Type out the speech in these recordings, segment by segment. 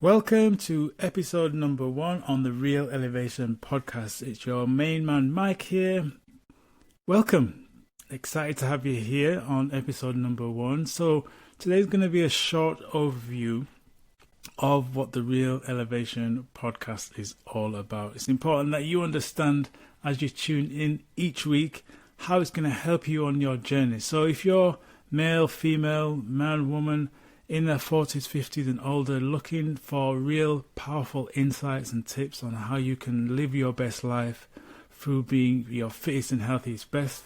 Welcome to episode number 1 on the Real Elevation podcast. It's your main man Mike here. Welcome. Excited to have you here on episode number 1. So today's going to be a short overview of what the Real Elevation podcast is all about. It's important that you understand as you tune in each week how it's going to help you on your journey. So if you're male, female, man, woman, in their 40s, 50s and older, looking for real powerful insights and tips on how you can live your best life through being your fittest and healthiest best,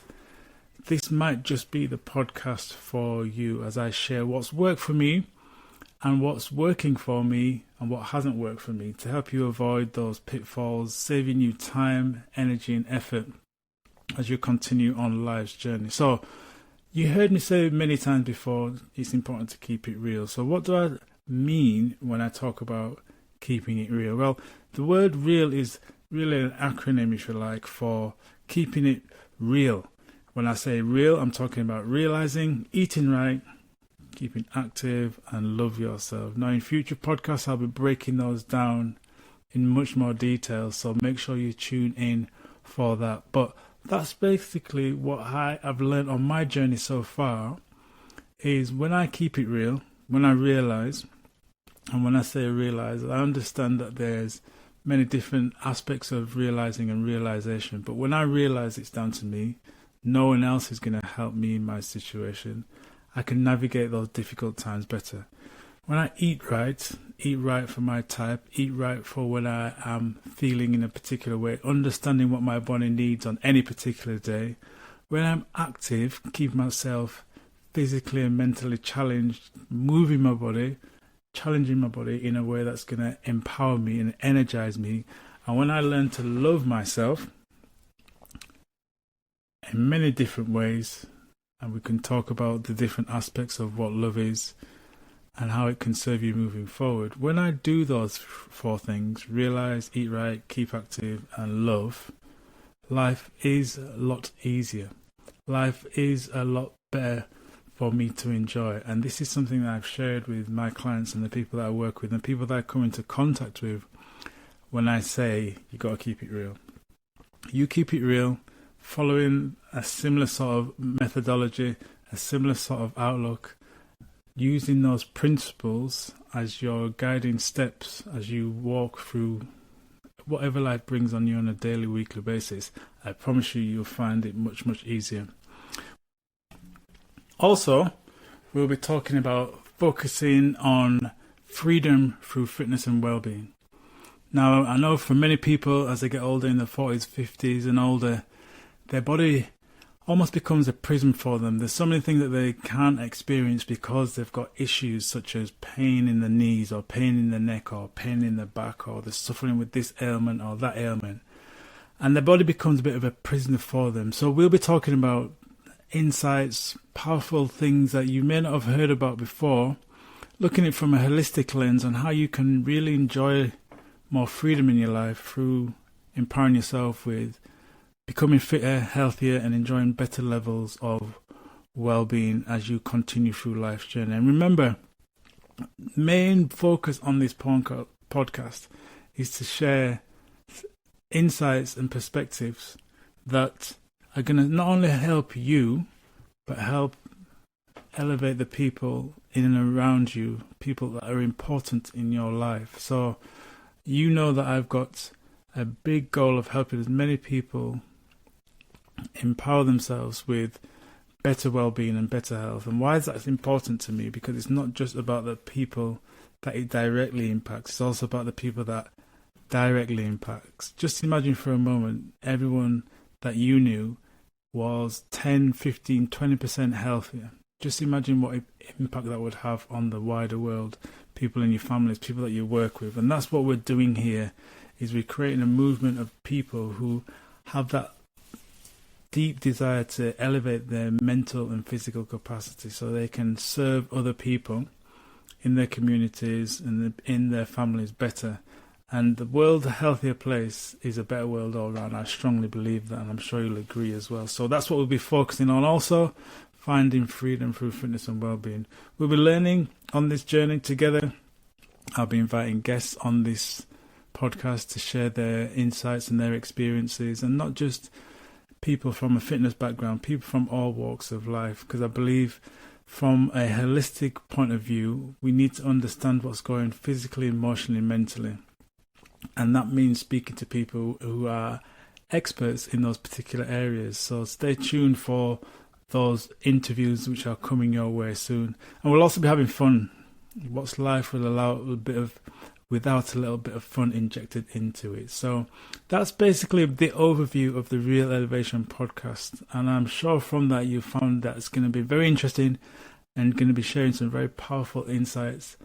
this might just be the podcast for you as I share what's worked for me and what's working for me and what hasn't worked for me to help you avoid those pitfalls, saving you time, energy and effort as you continue on life's journey. So you heard me say many times before, it's important to keep it real. So what do I mean when I talk about keeping it real? Well, the word real is really an acronym, if you like, for keeping it real. When I say real, I'm talking about realizing, eating right, keeping active, and love yourself. Now, in future podcasts, I'll be breaking those down in much more detail, so make sure you tune in for that. But that's basically what I have learned on my journey so far, is when I keep it real, when I realize, and when I say realize, I understand that there's many different aspects of realizing and realization, but when I realize it's down to me, no one else is going to help me in my situation, I can navigate those difficult times better. When I eat right for my type, eat right for when I am feeling in a particular way, understanding what my body needs on any particular day. When I'm active, keep myself physically and mentally challenged, moving my body, challenging my body in a way that's going to empower me and energize me. And when I learn to love myself in many different ways, and we can talk about the different aspects of what love is, and how it can serve you moving forward. When I do those 4 things, realize, eat right, keep active, and love, life is a lot easier. Life is a lot better for me to enjoy. And this is something that I've shared with my clients and the people that I work with and people that I come into contact with when I say, you got to keep it real. You keep it real, following a similar sort of methodology, a similar sort of outlook, using those principles as your guiding steps as you walk through whatever life brings on you on a daily, weekly basis. I promise you'll find it much, much easier. Also, we'll be talking about focusing on freedom through fitness and well-being. Now, I know for many people as they get older in their 40s, 50s and older, their body almost becomes a prison for them. There's so many things that they can't experience because they've got issues such as pain in the knees or pain in the neck or pain in the back, or they're suffering with this ailment or that ailment. And their body becomes a bit of a prisoner for them. So we'll be talking about insights, powerful things that you may not have heard about before, looking at it from a holistic lens on how you can really enjoy more freedom in your life through empowering yourself with becoming fitter, healthier, and enjoying better levels of well-being as you continue through life's journey. And remember, main focus on this podcast is to share insights and perspectives that are going to not only help you, but help elevate the people in and around you, people that are important in your life. So you know that I've got a big goal of helping as many people empower themselves with better well-being and better health. And why is that important to me? Because it's not just about the people that it directly impacts, it's also about the people that directly impacts. Just imagine for a moment everyone that you knew was 10, 15, 20% healthier. Just imagine what impact that would have on the wider world, people in your families, people that you work with. And that's what we're doing here, is we're creating a movement of people who have that deep desire to elevate their mental and physical capacity so they can serve other people in their communities and in their families better. And the world a healthier place is a better world all around. I strongly believe that, and I'm sure you'll agree as well. So that's what we'll be focusing on. Also, finding freedom through fitness and well-being. We'll be learning on this journey together I'll be inviting guests on this podcast to share their insights and their experiences, and not just people from a fitness background, people from all walks of life, because I believe from a holistic point of view, we need to understand what's going on physically, emotionally, mentally. And that means speaking to people who are experts in those particular areas. So stay tuned for those interviews which are coming your way soon. And we'll also be having fun. What's Life will allow without a little bit of fun injected into it. So that's basically the overview of the Real Elevation podcast. And I'm sure from that you found that it's going to be very interesting and going to be sharing some very powerful insights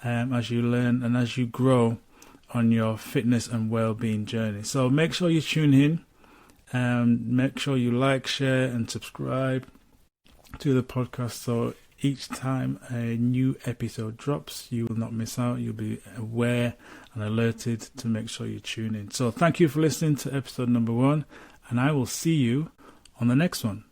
as you learn and as you grow on your fitness and well-being journey. So make sure you tune in and make sure you like, share and subscribe to the podcast, so each time a new episode drops, you will not miss out. You'll be aware and alerted to make sure you tune in. So thank you for listening to episode number 1, and I will see you on the next one.